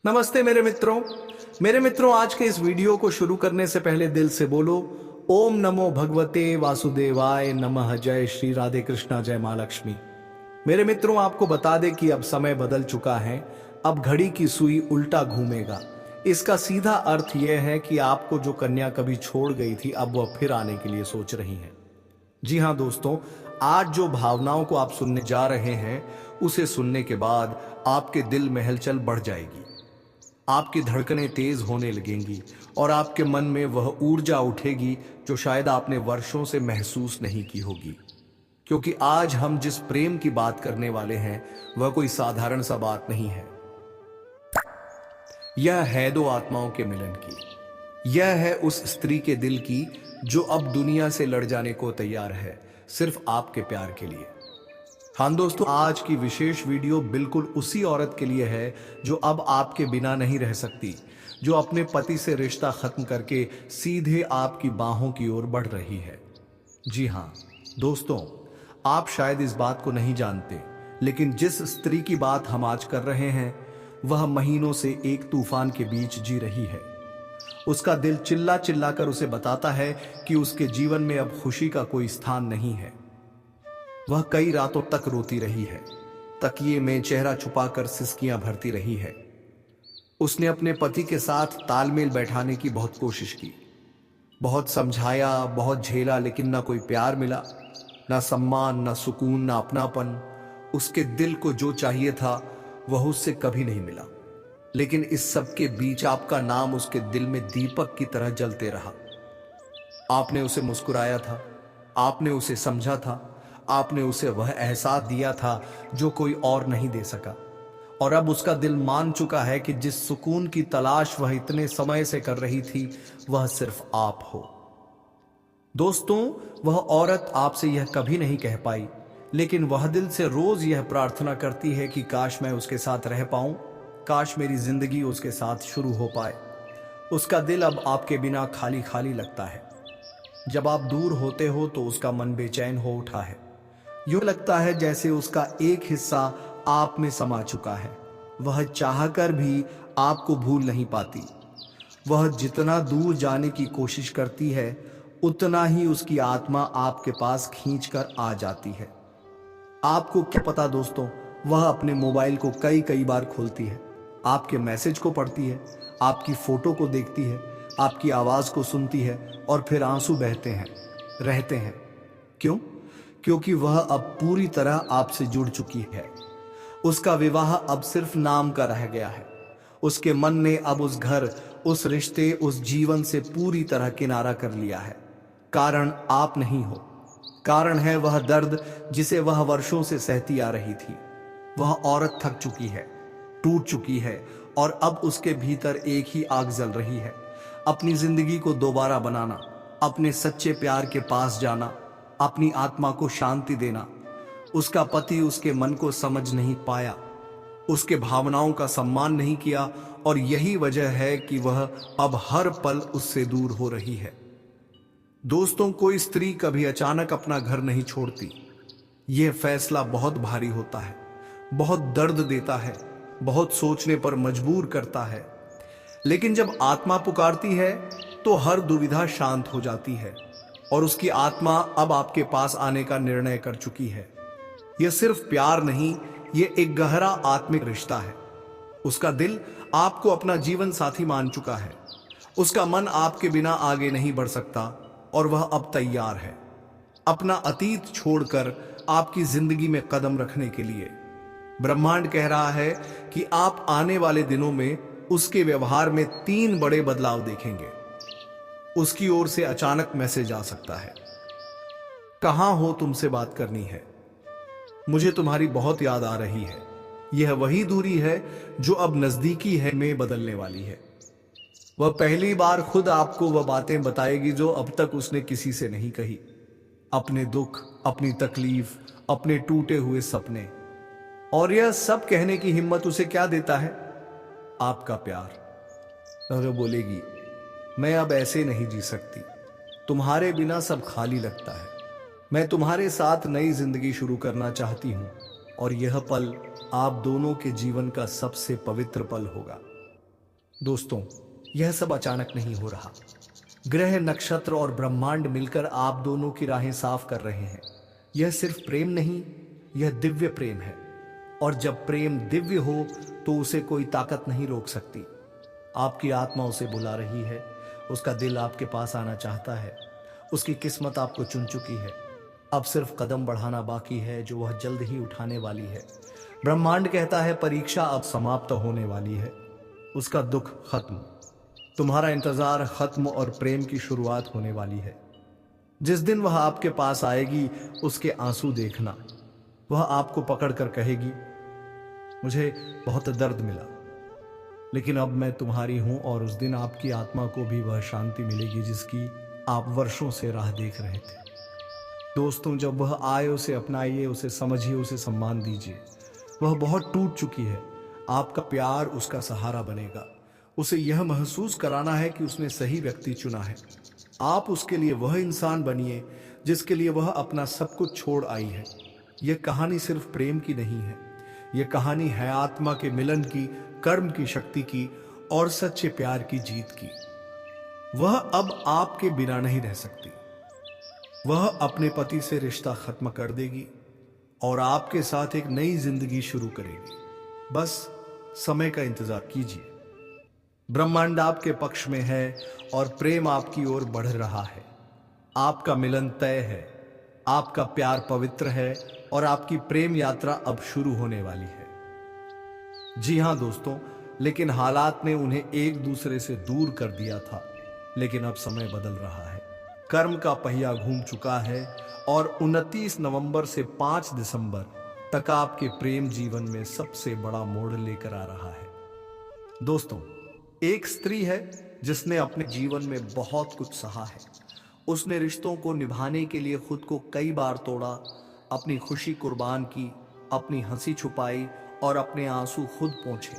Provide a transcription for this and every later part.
नमस्ते मेरे मित्रों आज के इस वीडियो को शुरू करने से पहले दिल से बोलो ओम नमो भगवते वासुदेवाय नमः। जय श्री राधे कृष्णा, जय मां लक्ष्मी। मेरे मित्रों, आपको बता दें कि अब समय बदल चुका है। अब घड़ी की सुई उल्टा घूमेगा। इसका सीधा अर्थ यह है कि आपको जो कन्या कभी छोड़ गई थी, अब वह फिर आने के लिए सोच रही है। जी हाँ दोस्तों, आज जो भावनाओं को आप सुनने जा रहे हैं, उसे सुनने के बाद आपके दिल में हलचल बढ़ जाएगी। आपकी धड़कनें तेज होने लगेंगी और आपके मन में वह ऊर्जा उठेगी जो शायद आपने वर्षों से महसूस नहीं की होगी। क्योंकि आज हम जिस प्रेम की बात करने वाले हैं, वह कोई साधारण सा बात नहीं है। यह है दो आत्माओं के मिलन की। यह है उस स्त्री के दिल की जो अब दुनिया से लड़ जाने को तैयार है, सिर्फ आपके प्यार के लिए। हाँ दोस्तों, आज की विशेष वीडियो बिल्कुल उसी औरत के लिए है जो अब आपके बिना नहीं रह सकती, जो अपने पति से रिश्ता खत्म करके सीधे आपकी बाहों की ओर बढ़ रही है। जी हाँ दोस्तों, आप शायद इस बात को नहीं जानते, लेकिन जिस स्त्री की बात हम आज कर रहे हैं, वह महीनों से एक तूफान के बीच जी रही है। उसका दिल चिल्ला चिल्ला कर उसे बताता है कि उसके जीवन में अब खुशी का कोई स्थान नहीं है। वह कई रातों तक रोती रही है, तकिए में चेहरा छुपाकर सिसकियां भरती रही है। उसने अपने पति के साथ तालमेल बैठाने की बहुत कोशिश की, बहुत समझाया, बहुत झेला, लेकिन ना कोई प्यार मिला, ना सम्मान, ना सुकून, ना अपनापन। उसके दिल को जो चाहिए था वह उससे कभी नहीं मिला। लेकिन इस सब के बीच आपका नाम उसके दिल में दीपक की तरह जलते रहा। आपने उसे मुस्कुराया था, आपने उसे समझा था, आपने उसे वह एहसास दिया था जो कोई और नहीं दे सका। और अब उसका दिल मान चुका है कि जिस सुकून की तलाश वह इतने समय से कर रही थी, वह सिर्फ आप हो। दोस्तों, वह औरत आपसे यह कभी नहीं कह पाई, लेकिन वह दिल से रोज यह प्रार्थना करती है कि काश मैं उसके साथ रह पाऊं, काश मेरी जिंदगी उसके साथ शुरू हो पाए। उसका दिल अब आपके बिना खाली खाली लगता है। जब आप दूर होते हो तो उसका मन बेचैन हो उठा है। यूं लगता है जैसे उसका एक हिस्सा आप में समा चुका है। वह चाहकर भी आपको भूल नहीं पाती। वह जितना दूर जाने की कोशिश करती है, उतना ही उसकी आत्मा आपके पास खींचकर आ जाती है। आपको क्या पता दोस्तों, वह अपने मोबाइल को कई कई बार खोलती है, आपके मैसेज को पढ़ती है, आपकी फोटो को देखती है, आपकी आवाज को सुनती है, और फिर आंसू बहते हैं, रहते हैं। क्यों? क्योंकि वह अब पूरी तरह आपसे जुड़ चुकी है। उसका विवाह अब सिर्फ नाम का रह गया है। उसके मन ने अब उस घर, उस रिश्ते, उस जीवन से पूरी तरह किनारा कर लिया है। कारण आप नहीं हो। कारण है वह दर्द जिसे वह वर्षों से सहती आ रही थी। वह औरत थक चुकी है, टूट चुकी है, और अब उसके भीतर एक ही आग जल रही है, अपनी जिंदगी को दोबारा बनाना, अपने सच्चे प्यार के पास जाना, अपनी आत्मा को शांति देना। उसका पति उसके मन को समझ नहीं पाया, उसके भावनाओं का सम्मान नहीं किया, और यही वजह है कि वह अब हर पल उससे दूर हो रही है। दोस्तों, कोई स्त्री कभी अचानक अपना घर नहीं छोड़ती। यह फैसला बहुत भारी होता है, बहुत दर्द देता है, बहुत सोचने पर मजबूर करता है। लेकिन जब आत्मा पुकारती है तो हर दुविधा शांत हो जाती है, और उसकी आत्मा अब आपके पास आने का निर्णय कर चुकी है। यह सिर्फ प्यार नहीं, यह एक गहरा आत्मिक रिश्ता है। उसका दिल आपको अपना जीवन साथी मान चुका है। उसका मन आपके बिना आगे नहीं बढ़ सकता, और वह अब तैयार है अपना अतीत छोड़कर आपकी जिंदगी में कदम रखने के लिए। ब्रह्मांड कह रहा है कि आप आने वाले दिनों में उसके व्यवहार में 3 बड़े बदलाव देखेंगे। उसकी ओर से अचानक मैसेज आ सकता है, कहां हो, तुमसे बात करनी है, मुझे तुम्हारी बहुत याद आ रही है। यह वही दूरी है जो अब नजदीकी है में बदलने वाली है। वह पहली बार खुद आपको वह बातें बताएगी जो अब तक उसने किसी से नहीं कही। अपने दुख, अपनी तकलीफ, अपने टूटे हुए सपने। और यह सब कहने की हिम्मत उसे क्या देता है? आपका प्यार। वह बोलेगी, मैं अब ऐसे नहीं जी सकती, तुम्हारे बिना सब खाली लगता है, मैं तुम्हारे साथ नई जिंदगी शुरू करना चाहती हूं, और यह पल आप दोनों के जीवन का सबसे पवित्र पल होगा। दोस्तों, यह सब अचानक नहीं हो रहा। ग्रह, नक्षत्र और ब्रह्मांड मिलकर आप दोनों की राहें साफ कर रहे हैं। यह सिर्फ प्रेम नहीं, यह दिव्य प्रेम है। और जब प्रेम दिव्य हो तो उसे कोई ताकत नहीं रोक सकती। आपकी आत्मा उसे बुला रही है, उसका दिल आपके पास आना चाहता है, उसकी किस्मत आपको चुन चुकी है। अब सिर्फ कदम बढ़ाना बाकी है, जो वह जल्द ही उठाने वाली है। ब्रह्मांड कहता है परीक्षा अब समाप्त होने वाली है, उसका दुख खत्म, तुम्हारा इंतजार खत्म और प्रेम की शुरुआत होने वाली है। जिस दिन वह आपके पास आएगी, उसके आंसू देखना। वह आपको पकड़ कर कहेगी, मुझे बहुत दर्द मिला, लेकिन अब मैं तुम्हारी हूं। और उस दिन आपकी आत्मा को भी वह शांति मिलेगी जिसकी आप वर्षों से राह देख रहे थे। दोस्तों, जब वह आए उसे अपनाइए, उसे समझिए, उसे सम्मान दीजिए। वह बहुत टूट चुकी है, आपका प्यार उसका सहारा बनेगा। उसे यह महसूस कराना है कि उसने सही व्यक्ति चुना है। आप उसके लिए वह इंसान बनिए जिसके लिए वह अपना सब कुछ छोड़ आई है। यह कहानी सिर्फ प्रेम की नहीं है, यह कहानी है आत्मा के मिलन की, कर्म की शक्ति की और सच्चे प्यार की जीत की। वह अब आपके बिना नहीं रह सकती। वह अपने पति से रिश्ता खत्म कर देगी और आपके साथ एक नई जिंदगी शुरू करेगी। बस समय का इंतजार कीजिए। ब्रह्मांड आपके पक्ष में है और प्रेम आपकी ओर बढ़ रहा है। आपका मिलन तय है, आपका प्यार पवित्र है और आपकी प्रेम यात्रा अब शुरू होने वाली है। जी हां दोस्तों, लेकिन हालात ने उन्हें एक दूसरे से दूर कर दिया था। लेकिन अब समय बदल रहा है, कर्म का पहिया घूम चुका है और 29 नवंबर से 5 दिसंबर तक आपके प्रेम जीवन में सबसे बड़ा मोड़ लेकर आ रहा है। दोस्तों, एक स्त्री है जिसने अपने जीवन में बहुत कुछ सहा है। उसने रिश्तों को निभाने के लिए खुद को कई बार तोड़ा, अपनी खुशी कुर्बान की, अपनी हंसी छुपाई और अपने आंसू खुद पोंछे।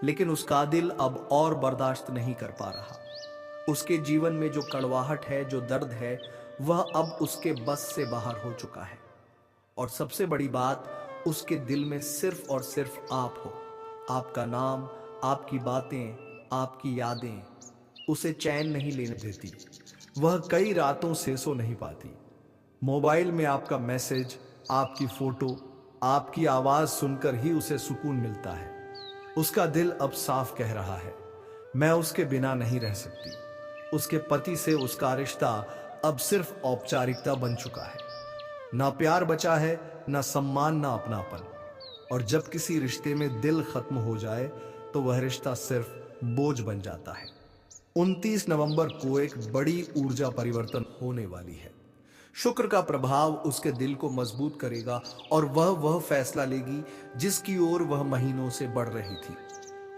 लेकिन उसका दिल अब और बर्दाश्त नहीं कर पा रहा। उसके जीवन में जो कड़वाहट है, जो दर्द है, वह अब उसके बस से बाहर हो चुका है। और सबसे बड़ी बात, उसके दिल में सिर्फ और सिर्फ आप हो। आपका नाम, आपकी बातें, आपकी यादें उसे चैन नहीं लेने देती। वह कई रातों से सो नहीं पाती। मोबाइल में आपका मैसेज, आपकी फोटो, आपकी आवाज सुनकर ही उसे सुकून मिलता है। उसका दिल अब साफ कह रहा है, मैं उसके बिना नहीं रह सकती। उसके पति से उसका रिश्ता अब सिर्फ औपचारिकता बन चुका है। ना प्यार बचा है, ना सम्मान, ना अपनापन। और जब किसी रिश्ते में दिल खत्म हो जाए तो वह रिश्ता सिर्फ बोझ बन जाता है। 29 नवंबर को एक बड़ी ऊर्जा परिवर्तन होने वाली है। शुक्र का प्रभाव उसके दिल को मजबूत करेगा और वह फैसला लेगी जिसकी ओर वह महीनों से बढ़ रही थी।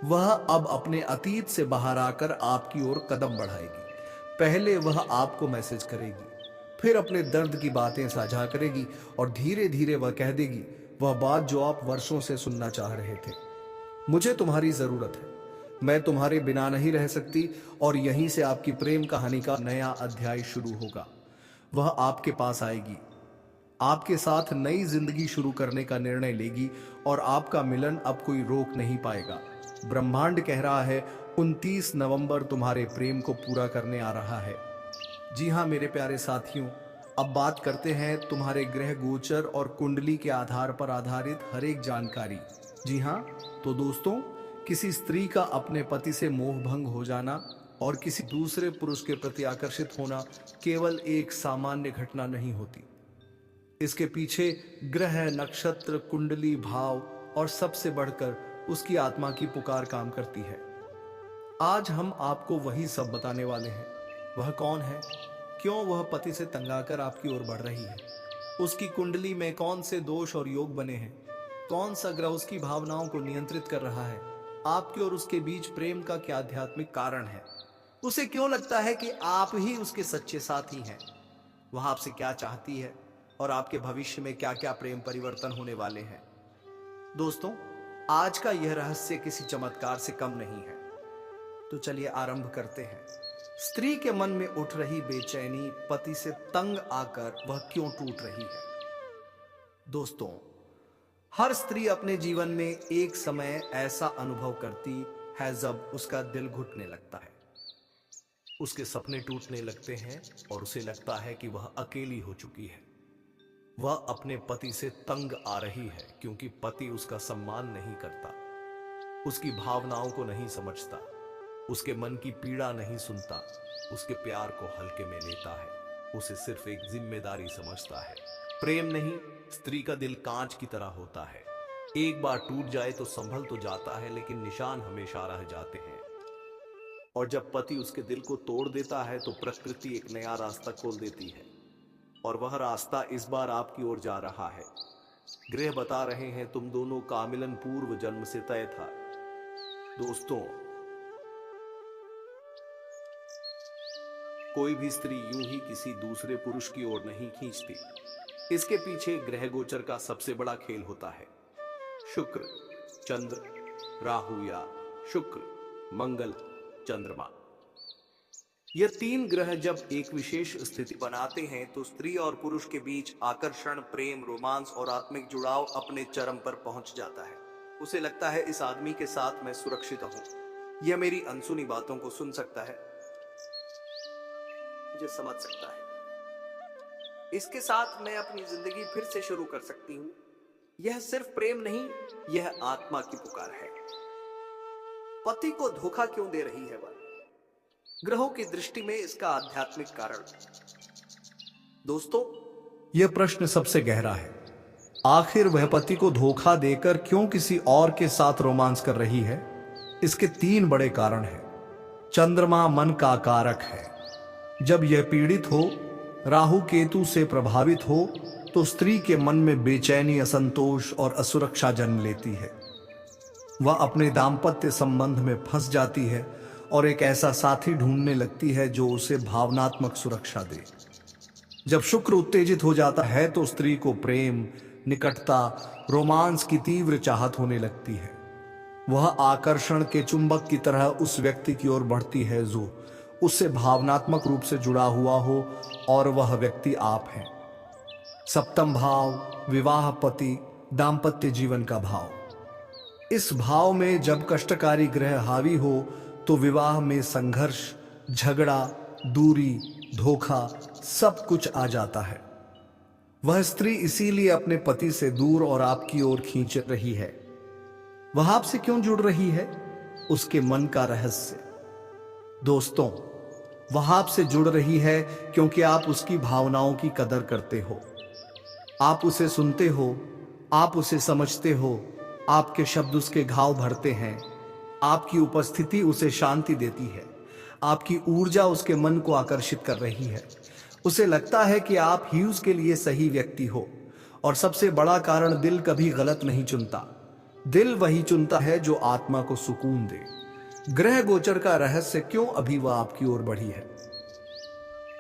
वह अब अपने अतीत से बाहर आकर आपकी ओर कदम बढ़ाएगी। पहले वह आपको मैसेज करेगी, फिर अपने दर्द की बातें साझा करेगी और धीरे धीरे वह कह देगी वह बात जो आप वर्षों से सुनना चाह रहे थे, मुझे तुम्हारी जरूरत है, मैं तुम्हारे बिना नहीं रह सकती। और यहीं से आपकी प्रेम कहानी का नया अध्याय शुरू होगा। वह आपके पास आएगी, आपके साथ नई जिंदगी शुरू करने का निर्णय लेगी और आपका मिलन अब कोई रोक नहीं पाएगा। ब्रह्मांड कह रहा है 29 नवंबर तुम्हारे प्रेम को पूरा करने आ रहा है। जी हाँ मेरे प्यारे साथियों, अब बात करते हैं तुम्हारे ग्रह गोचर और कुंडली के आधार पर आधारित हर एक जानकारी। जी हाँ, तो दोस्तों, किसी स्त्री का अपने पति से मोह भंग हो जाना और किसी दूसरे पुरुष के प्रति आकर्षित होना केवल एक सामान्य घटना नहीं होती। इसके पीछे ग्रह, नक्षत्र, कुंडली, भाव और सबसे बढ़कर उसकी आत्मा की पुकार काम करती है। आज हम आपको वही सब बताने वाले हैं। वह कौन है, क्यों वह पति से तंगाकर आपकी ओर बढ़ रही है, उसकी कुंडली में कौन से दोष और योग बने हैं, कौन सा ग्रह उसकी भावनाओं को नियंत्रित कर रहा है, आपके और उसके बीच प्रेम का क्या आध्यात्मिक कारण है, उसे क्यों लगता है कि आप ही उसके सच्चे साथी हैं, वह आपसे क्या चाहती है और आपके भविष्य में क्या क्या प्रेम परिवर्तन होने वाले हैं। दोस्तों, आज का यह रहस्य किसी चमत्कार से कम नहीं है। तो चलिए आरंभ करते हैं। स्त्री के मन में उठ रही बेचैनी, पति से तंग आकर वह क्यों टूट रही है। दोस्तों, हर स्त्री अपने जीवन में एक समय ऐसा अनुभव करती है जब उसका दिल घुटने लगता है, उसके सपने टूटने लगते हैं और उसे लगता है कि वह अकेली हो चुकी है। वह अपने पति से तंग आ रही है क्योंकि पति उसका सम्मान नहीं करता, उसकी भावनाओं को नहीं समझता, उसके मन की पीड़ा नहीं सुनता, उसके प्यार को हल्के में लेता है, उसे सिर्फ एक जिम्मेदारी समझता है। प्रेम नहीं, स्त्री का दिल कांच की तरह होता है। एक बार टूट जाए तो संभल तो जाता है, लेकिन निशान हमेशा रह जाते हैं। और जब पति उसके दिल को तोड़ देता है तो प्रकृति एक नया रास्ता खोल देती है, और वह रास्ता इस बार आपकी ओर जा रहा है। ग्रह बता रहे हैं तुम दोनों का मिलन पूर्व जन्म से तय था। दोस्तों, कोई भी स्त्री यूं ही किसी दूसरे पुरुष की ओर नहीं खींचती। इसके पीछे ग्रह गोचर का सबसे बड़ा खेल होता है। शुक्र, चंद्र, राहु या शुक्र, मंगल, चंद्रमा, ये तीन ग्रह जब एक विशेष स्थिति बनाते हैं तो स्त्री और पुरुष के बीच आकर्षण, प्रेम, रोमांस और आत्मिक जुड़ाव अपने चरम पर पहुंच जाता है। उसे लगता है इस आदमी के साथ मैं सुरक्षित हूं, यह मेरी अनसुनी बातों को सुन सकता है, मुझे समझ सकता है, इसके साथ मैं अपनी जिंदगी फिर से शुरू कर सकती हूं। यह सिर्फ प्रेम नहीं, यह आत्मा की पुकार है। पति को धोखा क्यों दे रही है वह? ग्रहों की दृष्टि में इसका आध्यात्मिक कारण। दोस्तों, यह प्रश्न सबसे गहरा है। आखिर वह पति को धोखा देकर क्यों किसी और के साथ रोमांस कर रही है? इसके तीन बड़े कारण हैं। चंद्रमा मन का कारक है। जब यह पीड़ित हो, राहु केतु से प्रभावित हो, तो स्त्री के मन में बेचैनी, असंतोष और असुरक्षा जन्म लेती है। वह अपने दाम्पत्य संबंध में फंस जाती है और एक ऐसा साथी ढूंढने लगती है जो उसे भावनात्मक सुरक्षा दे। जब शुक्र उत्तेजित हो जाता है तो स्त्री को प्रेम, निकटता, रोमांस की तीव्र चाहत होने लगती है। वह आकर्षण के चुंबक की तरह उस व्यक्ति की ओर बढ़ती है जो उससे भावनात्मक रूप से जुड़ा हुआ हो, और वह व्यक्ति आप हैं। सप्तम भाव, विवाह, पति, दाम्पत्य जीवन का भाव। इस भाव में जब कष्टकारी ग्रह हावी हो तो विवाह में संघर्ष, झगड़ा, दूरी, धोखा सब कुछ आ जाता है। वह स्त्री इसीलिए अपने पति से दूर और आपकी ओर खींच रही है। वह आपसे क्यों जुड़ रही है? उसके मन का रहस्य। दोस्तों, वह आपसे जुड़ रही है क्योंकि आप उसकी भावनाओं की कदर करते हो। आप उसे सुनते हो, आप उसे समझते हो, आपके शब्द उसके घाव भरते हैं, आपकी उपस्थिति उसे शांति देती है, आपकी ऊर्जा उसके मन को आकर्षित कर रही है। उसे लगता है कि आप ही उसके लिए सही व्यक्ति हो। और सबसे बड़ा कारण, दिल कभी गलत नहीं चुनता। दिल वही चुनता है जो आत्मा को सुकून दे। ग्रह गोचर का रहस्य, क्यों अभी वह आपकी ओर बढ़ी है?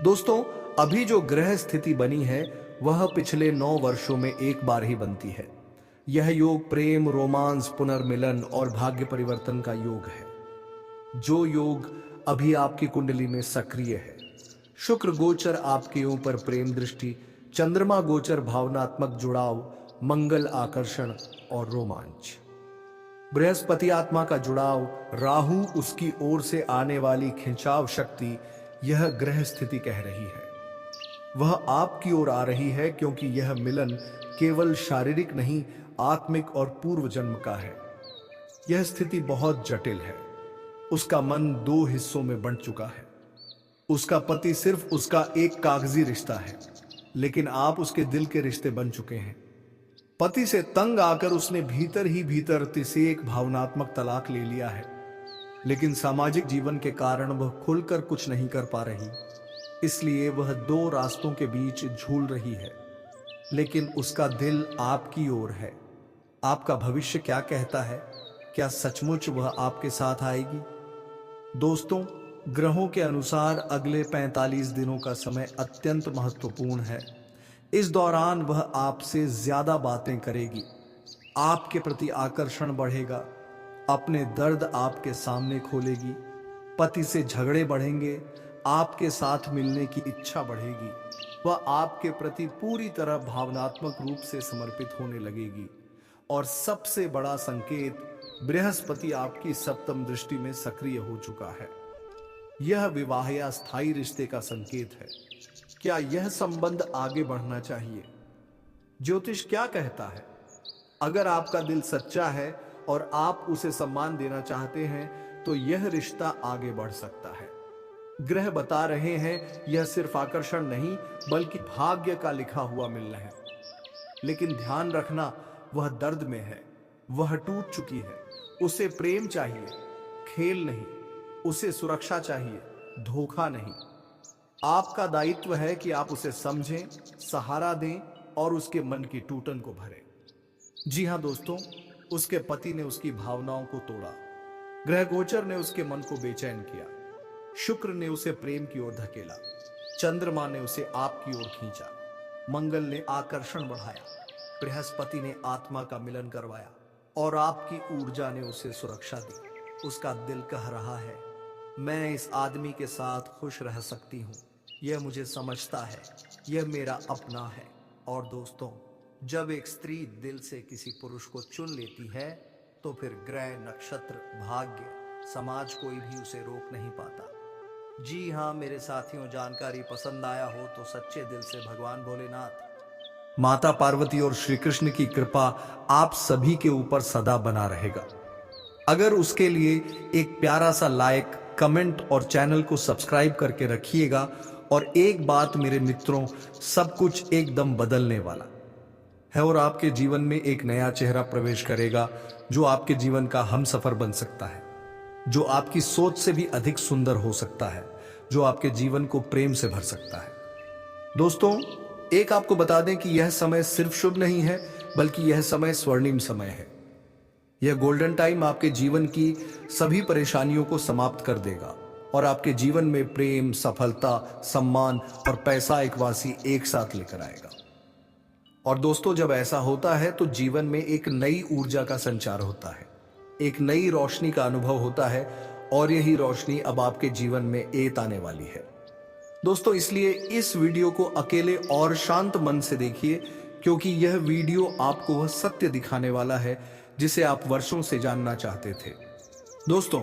दोस्तों, अभी जो ग्रह स्थिति बनी है वह पिछले 9 वर्षों में एक बार ही बनती है। यह योग प्रेम, रोमांस, पुनर्मिलन और भाग्य परिवर्तन का योग है। जो योग अभी आपकी कुंडली में सक्रिय है। शुक्र गोचर आपके ऊपर प्रेम दृष्टि, चंद्रमा गोचर भावनात्मक जुड़ाव, मंगल आकर्षण और रोमांच, बृहस्पति आत्मा का जुड़ाव, राहु उसकी ओर से आने वाली खिंचाव शक्ति। यह ग्रह स्थिति कह रही है वह आपकी ओर आ रही है, क्योंकि यह मिलन केवल शारीरिक नहीं, आत्मिक और पूर्व जन्म का है। यह स्थिति बहुत जटिल है। उसका मन 2 हिस्सों में बंट चुका है। उसका पति सिर्फ उसका एक कागजी रिश्ता है, लेकिन आप उसके दिल के रिश्ते बन चुके हैं। पति से तंग आकर उसने भीतर ही भीतर से एक भावनात्मक तलाक ले लिया है, लेकिन सामाजिक जीवन के कारण वह खुलकर कुछ नहीं कर पा रही। इसलिए वह 2 रास्तों के बीच झूल रही है, लेकिन उसका दिल आपकी ओर है। आपका भविष्य क्या कहता है? क्या सचमुच वह आपके साथ आएगी? दोस्तों, ग्रहों के अनुसार अगले 45 दिनों का समय अत्यंत महत्वपूर्ण है। इस दौरान वह आपसे ज्यादा बातें करेगी, आपके प्रति आकर्षण बढ़ेगा, अपने दर्द आपके सामने खोलेगी, पति से झगड़े बढ़ेंगे, आपके साथ मिलने की इच्छा बढ़ेगी। वह आपके प्रति पूरी तरह भावनात्मक रूप से समर्पित होने लगेगी। और सबसे बड़ा संकेत, बृहस्पति आपकी सप्तम दृष्टि में सक्रिय हो चुका है। यह विवाह या स्थायी रिश्ते का संकेत है। क्या यह संबंध आगे बढ़ना चाहिए? ज्योतिष क्या कहता है? अगर आपका दिल सच्चा है और आप उसे सम्मान देना चाहते हैं तो यह रिश्ता आगे बढ़ सकता है। ग्रह बता रहे हैं यह सिर्फ आकर्षण नहीं बल्कि भाग्य का लिखा हुआ मिलना है। लेकिन ध्यान रखना, वह दर्द में है, वह टूट चुकी है। उसे प्रेम चाहिए, खेल नहीं। उसे सुरक्षा चाहिए, धोखा नहीं। आपका दायित्व है कि आप उसे समझें, सहारा दें और उसके मन की टूटन को भरें। जी हां दोस्तों, उसके पति ने उसकी भावनाओं को तोड़ा। ग्रह गोचर ने उसके मन को बेचैन किया। शुक्र ने उसे प्रेम की ओर धकेला। चंद्रमा ने उसे आपकी ओर खींचा। मंगल ने आकर्षण बढ़ाया। बृहस्पति ने आत्मा का मिलन करवाया और आपकी ऊर्जा ने उसे सुरक्षा दी। उसका दिल कह रहा है, मैं इस आदमी के साथ खुश रह सकती हूँ। यह मुझे समझता है, यह मेरा अपना है। और दोस्तों, जब एक स्त्री दिल से किसी पुरुष को चुन लेती है तो फिर ग्रह, नक्षत्र, भाग्य, समाज कोई भी उसे रोक नहीं पाता। जी हाँ मेरे साथियों, जानकारी पसंद आया हो तो सच्चे दिल से भगवान भोलेनाथ, माता पार्वती और श्री कृष्ण की कृपा आप सभी के ऊपर सदा बना रहेगा। अगर उसके लिए एक प्यारा सा लाइक, कमेंट और चैनल को सब्सक्राइब करके रखिएगा। और एक बात मेरे मित्रों, सब कुछ एकदम बदलने वाला है और आपके जीवन में एक नया चेहरा प्रवेश करेगा जो आपके जीवन का हमसफर बन सकता है, जो आपकी सोच से भी अधिक सुंदर हो सकता है, जो आपके जीवन को प्रेम से भर सकता है। दोस्तों, एक आपको बता दें कि यह समय सिर्फ शुभ नहीं है बल्कि यह समय स्वर्णिम समय है। यह गोल्डन टाइम आपके जीवन की सभी परेशानियों को समाप्त कर देगा और आपके जीवन में प्रेम, सफलता, सम्मान और पैसा एकवासी एक साथ लेकर आएगा। और दोस्तों, जब ऐसा होता है तो जीवन में एक नई ऊर्जा का संचार होता है, एक नई रोशनी का अनुभव होता है और यही रोशनी अब आपके जीवन में एत आने वाली है। दोस्तों, इसलिए इस वीडियो को अकेले और शांत मन से देखिए, क्योंकि यह वीडियो आपको वह सत्य दिखाने वाला है जिसे आप वर्षों से जानना चाहते थे। दोस्तों,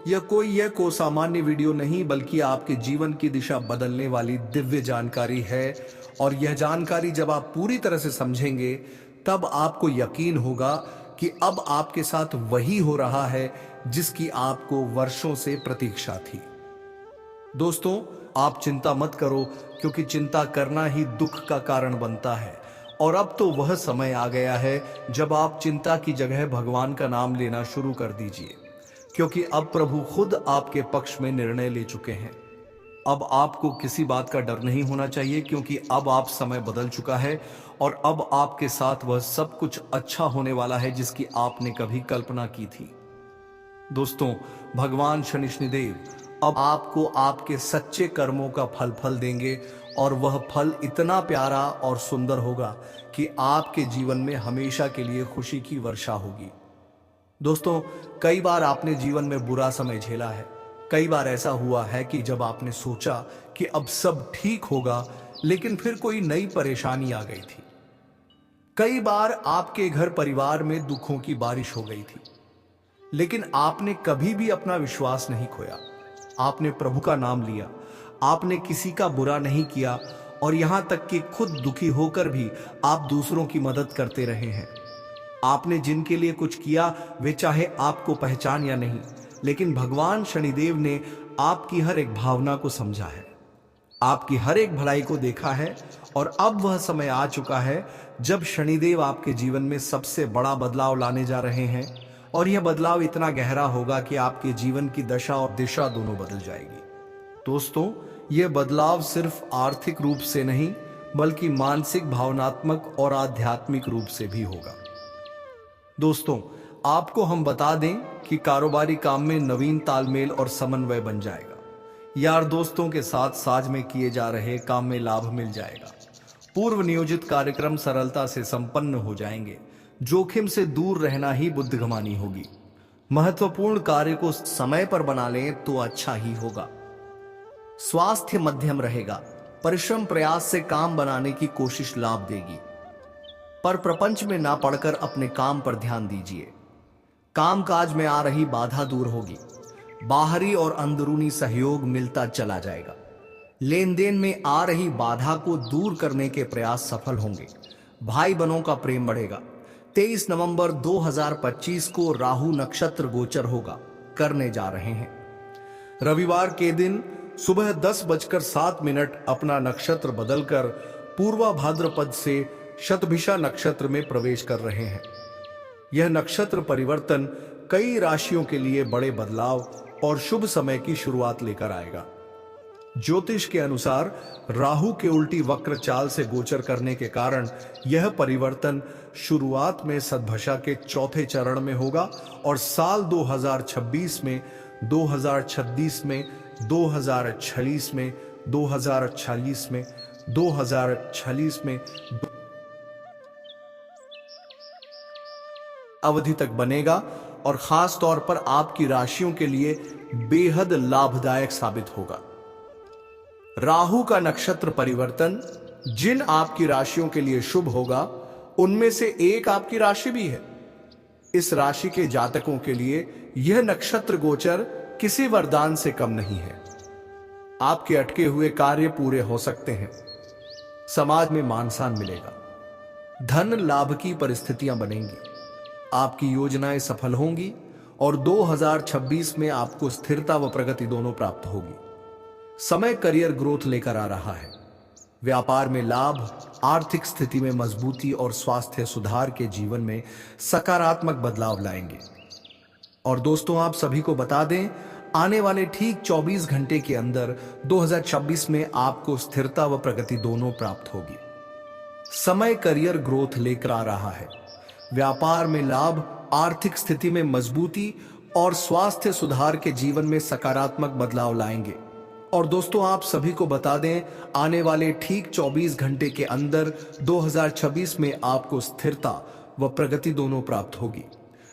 यह कोई सामान्य वीडियो नहीं बल्कि आपके जीवन की दिशा बदलने वाली दिव्य जानकारी है। और यह जानकारी जब आप पूरी तरह से समझेंगे तब आपको यकीन होगा कि अब आपके साथ वही हो रहा है जिसकी आपको वर्षों से प्रतीक्षा थी। दोस्तों, आप चिंता मत करो, क्योंकि चिंता करना ही दुख का कारण बनता है। और अब तो वह समय आ गया है जब आप चिंता की जगह भगवान का नाम लेना शुरू कर दीजिए, क्योंकि अब प्रभु खुद आपके पक्ष में निर्णय ले चुके हैं। अब आपको किसी बात का डर नहीं होना चाहिए, क्योंकि अब आप समय बदल चुका है और अब आपके साथ वह सब कुछ अच्छा होने वाला है जिसकी आपने कभी कल्पना की थी। दोस्तों, भगवान शनिदेव अब आपको आपके सच्चे कर्मों का फल देंगे और वह फल इतना प्यारा और सुंदर होगा कि आपके जीवन में हमेशा के लिए खुशी की वर्षा होगी। दोस्तों, कई बार आपने जीवन में बुरा समय झेला है। कई बार ऐसा हुआ है कि जब आपने सोचा कि अब सब ठीक होगा, लेकिन फिर कोई नई परेशानी आ गई थी। कई बार आपके घर परिवार में दुखों की बारिश हो गई थी, लेकिन आपने कभी भी अपना विश्वास नहीं खोया। आपने प्रभु का नाम लिया, आपने किसी का बुरा नहीं किया और यहां तक कि खुद दुखी होकर भी आप दूसरों की मदद करते रहे हैं। आपने जिनके लिए कुछ किया, वे चाहे आपको पहचान या नहीं, लेकिन भगवान शनिदेव ने आपकी हर एक भावना को समझा है, आपकी हर एक भलाई को देखा है। और अब वह समय आ चुका है जब शनिदेव आपके जीवन में सबसे बड़ा बदलाव लाने जा रहे हैं। और यह बदलाव इतना गहरा होगा कि आपके जीवन की दशा और दिशा दोनों बदल जाएगी। दोस्तों, यह बदलाव सिर्फ आर्थिक रूप से नहीं बल्कि मानसिक, भावनात्मक और आध्यात्मिक रूप से भी होगा। दोस्तों, आपको हम बता दें कि कारोबारी काम में नवीन तालमेल और समन्वय बन जाएगा। यार दोस्तों के साथ साझ में किए जा रहे काम में लाभ मिल जाएगा। पूर्व नियोजित कार्यक्रम सरलता से संपन्न हो जाएंगे। जोखिम से दूर रहना ही बुद्धिमानी होगी। महत्वपूर्ण कार्य को समय पर बना लें तो अच्छा ही होगा। स्वास्थ्य मध्यम रहेगा। परिश्रम प्रयास से काम बनाने की कोशिश लाभ देगी, पर प्रपंच में ना पड़कर अपने काम पर ध्यान दीजिए। कामकाज में आ रही बाधा दूर होगी। बाहरी और अंदरूनी सहयोग मिलता चला जाएगा। लेन देन में आ रही बाधा को दूर करने के प्रयास सफल होंगे। भाई बहनों का प्रेम बढ़ेगा। 23 नवंबर 2025 को राहु नक्षत्र गोचर होगा करने जा रहे हैं। रविवार के दिन सुबह 10:07 अपना नक्षत्र बदलकर पूर्वा भाद्रपद से शतभिषा नक्षत्र में प्रवेश कर रहे हैं। यह नक्षत्र परिवर्तन कई राशियों के लिए बड़े बदलाव और शुभ समय की शुरुआत लेकर आएगा। ज्योतिष के अनुसार राहु के उल्टी वक्र चाल से गोचर करने के कारण यह परिवर्तन शुरुआत में सद्भषा के चौथे चरण में होगा और साल 2026 में, 2026 में, 2046 में, 2046 में, 2046 में अवधि तक बनेगा और खास तौर पर आपकी राशियों के लिए बेहद लाभदायक साबित होगा। राहु का नक्षत्र परिवर्तन जिन आपकी राशियों के लिए शुभ होगा उनमें से एक आपकी राशि भी है। इस राशि के जातकों के लिए यह नक्षत्र गोचर किसी वरदान से कम नहीं है। आपके अटके हुए कार्य पूरे हो सकते हैं। समाज में मान सम्मान मिलेगा। धन लाभ की परिस्थितियां बनेंगी। आपकी योजनाएं सफल होंगी और 2026 में आपको स्थिरता व प्रगति दोनों प्राप्त होगी। समय करियर ग्रोथ लेकर आ रहा है। व्यापार में लाभ, आर्थिक स्थिति में मजबूती और स्वास्थ्य सुधार के जीवन में सकारात्मक बदलाव लाएंगे। और दोस्तों, आप सभी को बता दें, आने वाले ठीक 24 घंटे के अंदर 2026 में आपको स्थिरता व प्रगति दोनों प्राप्त होगी। समय करियर ग्रोथ लेकर आ रहा है। व्यापार में लाभ, आर्थिक स्थिति में मजबूती और स्वास्थ्य सुधार के जीवन में सकारात्मक बदलाव लाएंगे। और दोस्तों, आप सभी को बता दें, आने वाले ठीक 24 घंटे के अंदर 2026 में आपको स्थिरता व प्रगति दोनों प्राप्त होगी।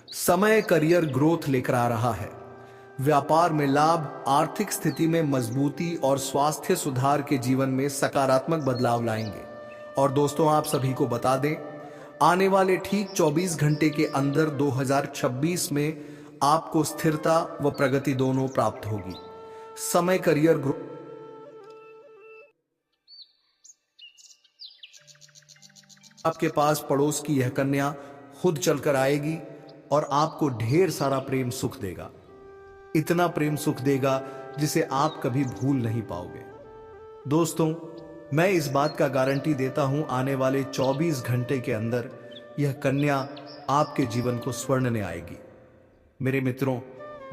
समय करियर ग्रोथ लेकर आ रहा है। व्यापार में लाभ, आर्थिक स्थिति में मजबूती और स्वास्थ्य सुधार के जीवन में सकारात्मक बदलाव लाएंगे। और दोस्तों, आप सभी को बता दें, आने वाले ठीक 24 घंटे के अंदर 2026 में आपको स्थिरता व प्रगति दोनों प्राप्त होगी। समय करियर ग्रोथ। आपके पास पड़ोस की यह कन्या खुद चलकर आएगी और आपको ढेर सारा प्रेम सुख देगा। इतना प्रेम सुख देगा जिसे आप कभी भूल नहीं पाओगे। दोस्तों, मैं इस बात का गारंटी देता हूं, आने वाले 24 घंटे के अंदर यह कन्या आपके जीवन को स्वर्णने आएगी। मेरे मित्रों,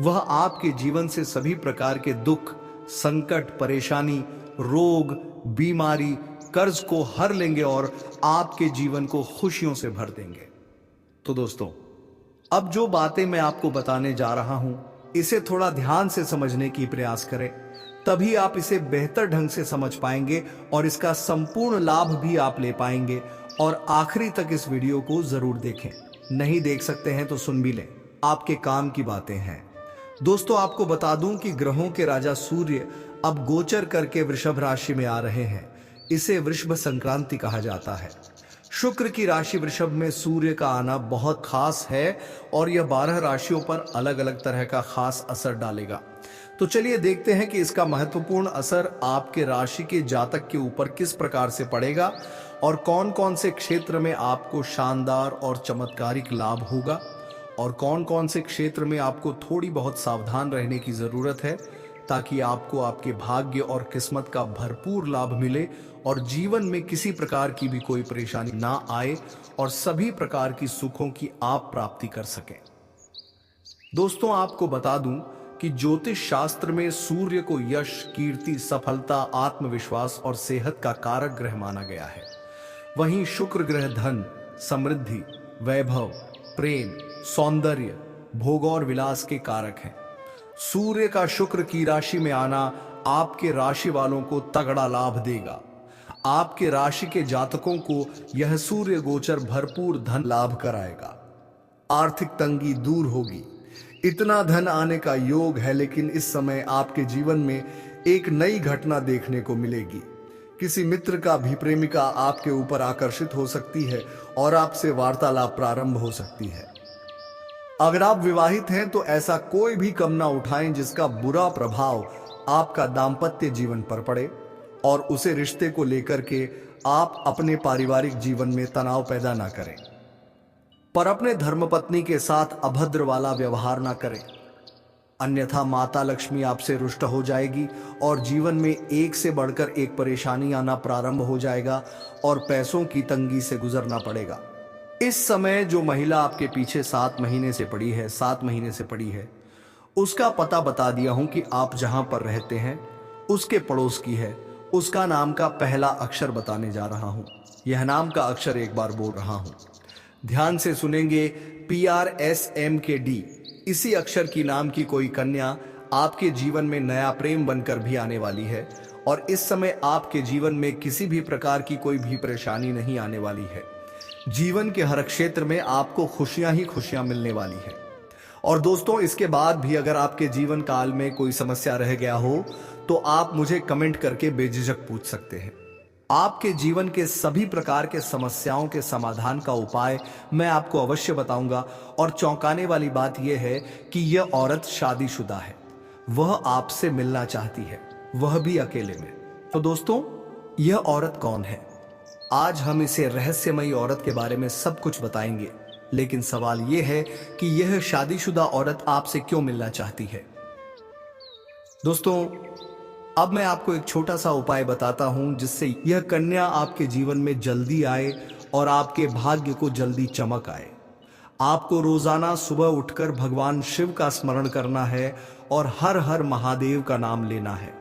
वह आपके जीवन से सभी प्रकार के दुख, संकट, परेशानी, रोग, बीमारी, कर्ज को हर लेंगे और आपके जीवन को खुशियों से भर देंगे। तो दोस्तों, अब जो बातें मैं आपको बताने जा रहा हूं, इसे थोड़ा ध्यान से समझने की प्रयास करें, तभी आप इसे बेहतर ढंग से समझ पाएंगे और इसका संपूर्ण लाभ भी आप ले पाएंगे। और आखिरी तक इस वीडियो को जरूर देखें। नहीं देख सकते हैं तो सुन भी लें, आपके काम की बातें हैं। दोस्तों, आपको बता दूं कि ग्रहों के राजा सूर्य अब गोचर करके वृषभ राशि में आ रहे हैं। इसे वृषभ संक्रांति कहा जाता है। शुक्र की राशि वृषभ में सूर्य का आना बहुत खास है और यह 12 राशियों पर अलग अलग तरह का खास असर डालेगा। तो चलिए देखते हैं कि इसका महत्वपूर्ण असर आपके राशि के जातक के ऊपर किस प्रकार से पड़ेगा और कौन कौन से क्षेत्र में आपको शानदार और चमत्कारिक लाभ होगा और कौन कौन से क्षेत्र में आपको थोड़ी बहुत सावधान रहने की जरूरत है, ताकि आपको आपके भाग्य और किस्मत का भरपूर लाभ मिले और जीवन में किसी प्रकार की भी कोई परेशानी ना आए और सभी प्रकार की सुखों की आप प्राप्ति कर सकें। दोस्तों, आपको बता दूं कि ज्योतिष शास्त्र में सूर्य को यश, कीर्ति, सफलता, आत्मविश्वास और सेहत का कारक ग्रह माना गया है। वहीं शुक्र ग्रह धन, समृद्धि, वैभव, प्रेम, सौंदर्य, भोग और विलास के कारक हैं। सूर्य का शुक्र की राशि में आना आपके राशि वालों को तगड़ा लाभ देगा। आपके राशि के जातकों को यह सूर्य गोचर भरपूर धन लाभ कराएगा। आर्थिक तंगी दूर होगी। इतना धन आने का योग है, लेकिन इस समय आपके जीवन में एक नई घटना देखने को मिलेगी। किसी मित्र का भी प्रेमिका आपके ऊपर आकर्षित हो सकती है और आपसे वार्तालाप प्रारंभ हो सकती है। अगर आप विवाहित हैं तो ऐसा कोई भी कदम ना उठाएं जिसका बुरा प्रभाव आपका दाम्पत्य जीवन पर पड़े और उसे रिश्ते को लेकर के आप अपने पारिवारिक जीवन में तनाव पैदा ना करें। पर अपने धर्मपत्नी के साथ अभद्र वाला व्यवहार ना करें, अन्यथा माता लक्ष्मी आपसे रुष्ट हो जाएगी और जीवन में एक से बढ़कर एक परेशानी आना प्रारंभ हो जाएगा और पैसों की तंगी से गुजरना पड़ेगा। इस समय जो महिला आपके पीछे 7 महीने से पड़ी है, उसका पता बता दिया हूं कि आप जहां पर रहते हैं उसके पड़ोस की है। उसका नाम का पहला अक्षर बताने जा रहा हूं। यह नाम का अक्षर एक बार बोल रहा हूं, ध्यान से सुनेंगे। PRSMKD। इसी अक्षर की नाम की कोई कन्या आपके जीवन में नया प्रेम बनकर भी आने वाली है और इस समय आपके जीवन में किसी भी प्रकार की कोई भी परेशानी नहीं आने वाली है। जीवन के हर क्षेत्र में आपको खुशियां ही खुशियां मिलने वाली है। और दोस्तों, इसके बाद भी अगर आपके जीवन काल में कोई समस्या रह गया हो तो आप मुझे कमेंट करके बेझिझक पूछ सकते हैं। आपके जीवन के सभी प्रकार के समस्याओं के समाधान का उपाय मैं आपको अवश्य बताऊंगा। और चौंकाने वाली बात यह है कि यह औरत शादीशुदा है, वह आपसे मिलना चाहती है, वह भी अकेले में। तो दोस्तों, यह औरत कौन है? आज हम इसे रहस्यमयी औरत के बारे में सब कुछ बताएंगे, लेकिन सवाल यह है कि यह शादीशुदा औरत आपसे क्यों मिलना चाहती है। दोस्तों, अब मैं आपको एक छोटा सा उपाय बताता हूं जिससे यह कन्या आपके जीवन में जल्दी आए और आपके भाग्य को जल्दी चमक आए। आपको रोजाना सुबह उठकर भगवान शिव का स्मरण करना है और हर हर महादेव का नाम लेना है।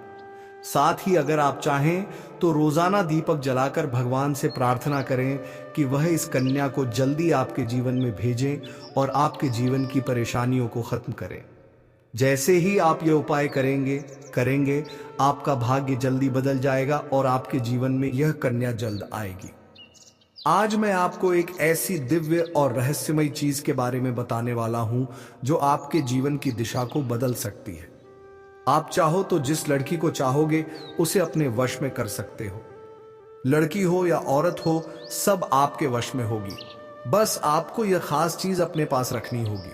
साथ ही अगर आप चाहें तो रोजाना दीपक जलाकर भगवान से प्रार्थना करें कि वह इस कन्या को जल्दी आपके जीवन में भेजें और आपके जीवन की परेशानियों को खत्म करें। जैसे ही आप ये उपाय करेंगे आपका भाग्य जल्दी बदल जाएगा और आपके जीवन में यह कन्या जल्द आएगी। आज मैं आपको एक ऐसी दिव्य और रहस्यमयी चीज के बारे में बताने वाला हूं जो आपके जीवन की दिशा को बदल सकती है। आप चाहो तो जिस लड़की को चाहोगे उसे अपने वश में कर सकते हो। लड़की हो या औरत हो, सब आपके वश में होगी। बस आपको यह खास चीज अपने पास रखनी होगी।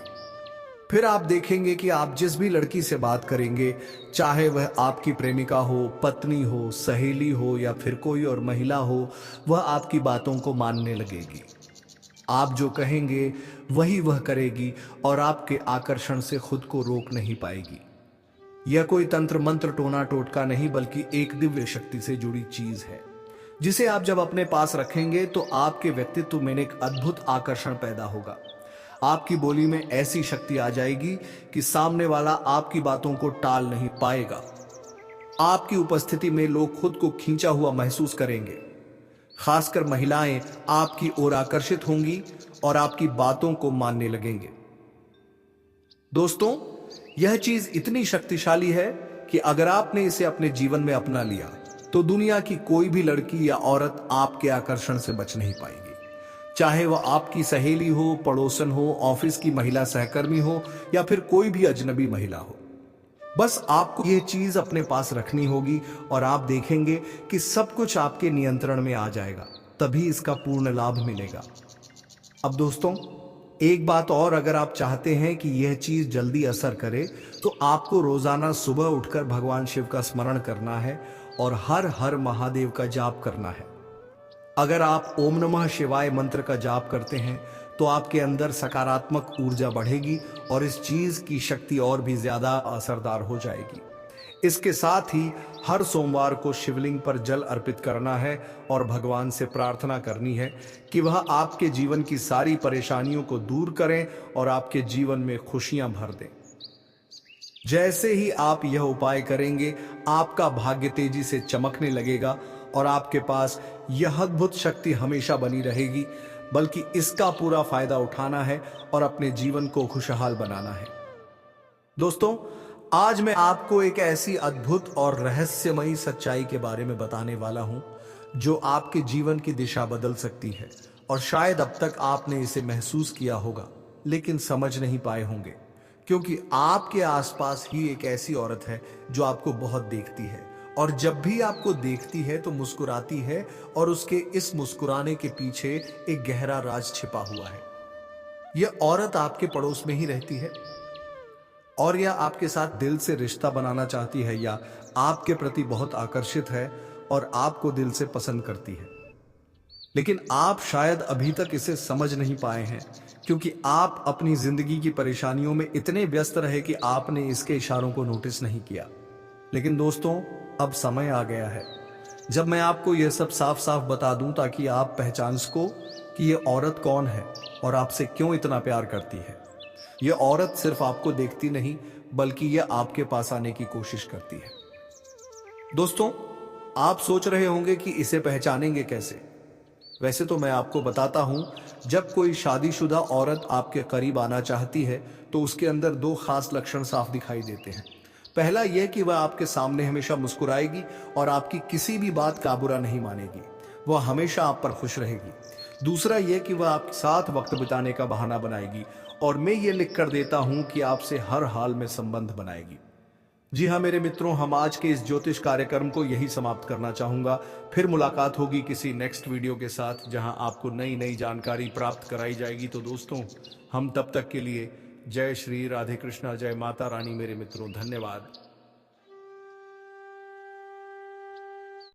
फिर आप देखेंगे कि आप जिस भी लड़की से बात करेंगे, चाहे वह आपकी प्रेमिका हो, पत्नी हो, सहेली हो या फिर कोई और महिला हो, वह आपकी बातों को मानने लगेगी। आप जो कहेंगे वही वह करेगी और आपके आकर्षण से खुद को रोक नहीं पाएगी। यह कोई तंत्र मंत्र टोना टोटका नहीं, बल्कि एक दिव्य शक्ति से जुड़ी चीज है जिसे आप जब अपने पास रखेंगे तो आपके व्यक्तित्व में एक अद्भुत आकर्षण पैदा होगा। आपकी बोली में ऐसी शक्ति आ जाएगी कि सामने वाला आपकी बातों को टाल नहीं पाएगा। आपकी उपस्थिति में लोग खुद को खींचा हुआ महसूस करेंगे। खासकर महिलाएं आपकी ओर आकर्षित होंगी और आपकी बातों को मानने लगेंगे। दोस्तों, यह चीज इतनी शक्तिशाली है कि अगर आपने इसे अपने जीवन में अपना लिया तो दुनिया की कोई भी लड़की या औरत आपके आकर्षण से बच नहीं पाएगी। चाहे वह आपकी सहेली हो, पड़ोसन हो, ऑफिस की महिला सहकर्मी हो या फिर कोई भी अजनबी महिला हो। बस आपको यह चीज अपने पास रखनी होगी और आप देखेंगे कि सब कुछ आपके नियंत्रण में आ जाएगा। तभी इसका पूर्ण लाभ मिलेगा। अब दोस्तों, एक बात और, अगर आप चाहते हैं कि यह चीज जल्दी असर करे तो आपको रोजाना सुबह उठकर भगवान शिव का स्मरण करना है और हर हर महादेव का जाप करना है। अगर आप ओम नमः शिवाय मंत्र का जाप करते हैं तो आपके अंदर सकारात्मक ऊर्जा बढ़ेगी और इस चीज की शक्ति और भी ज्यादा असरदार हो जाएगी। इसके साथ ही हर सोमवार को शिवलिंग पर जल अर्पित करना है और भगवान से प्रार्थना करनी है कि वह आपके जीवन की सारी परेशानियों को दूर करें और आपके जीवन में खुशियां भर दें। जैसे ही आप यह उपाय करेंगे, आपका भाग्य तेजी से चमकने लगेगा और आपके पास यह अद्भुत शक्ति हमेशा बनी रहेगी। बल्कि इसका पूरा फायदा उठाना है और अपने जीवन को खुशहाल बनाना है। दोस्तों, आज मैं आपको एक ऐसी अद्भुत और रहस्यमयी सच्चाई के बारे में बताने वाला हूं जो आपके जीवन की दिशा बदल सकती है। और शायद अब तक आपने इसे महसूस किया होगा लेकिन समझ नहीं पाए होंगे, क्योंकि आपके आसपास ही एक ऐसी औरत है जो आपको बहुत देखती है और जब भी आपको देखती है तो मुस्कुराती है और उसके इस मुस्कुराने के पीछे एक गहरा राज छिपा हुआ है। यह औरत आपके पड़ोस में ही रहती है और यह आपके साथ दिल से रिश्ता बनाना चाहती है या आपके प्रति बहुत आकर्षित है और आपको दिल से पसंद करती है, लेकिन आप शायद अभी तक इसे समझ नहीं पाए हैं क्योंकि आप अपनी जिंदगी की परेशानियों में इतने व्यस्त रहे कि आपने इसके इशारों को नोटिस नहीं किया। लेकिन दोस्तों, अब समय आ गया है जब मैं आपको यह सब साफ साफ बता दूं ताकि आप पहचान सको कि यह औरत कौन है और आपसे क्यों इतना प्यार करती है। यह औरत सिर्फ आपको देखती नहीं बल्कि यह आपके पास आने की कोशिश करती है। दोस्तों, आप सोच रहे होंगे कि इसे पहचानेंगे कैसे। वैसे तो मैं आपको बताता हूं, जब कोई शादीशुदा औरत आपके करीब आना चाहती है तो उसके अंदर दो खास लक्षण साफ दिखाई देते हैं। पहला यह कि वह आपके सामने हमेशा मुस्कुराएगी और आपकी किसी भी बात का बुरा नहीं मानेगी। वह हमेशा आप पर खुश रहेगी। दूसरा यह कि वह आपके साथ वक्त बिताने का बहाना बनाएगी और मैं ये लिख कर देता हूं कि आपसे हर हाल में संबंध बनाएगी। जी हाँ मेरे मित्रों, हम आज के इस ज्योतिष कार्यक्रम को यही समाप्त करना चाहूंगा। फिर मुलाकात होगी किसी नेक्स्ट वीडियो के साथ जहां आपको नई नई जानकारी प्राप्त कराई जाएगी। तो दोस्तों, हम तब तक के लिए जय श्री राधे कृष्णा, जय माता रानी मेरे मित्रों, धन्यवाद।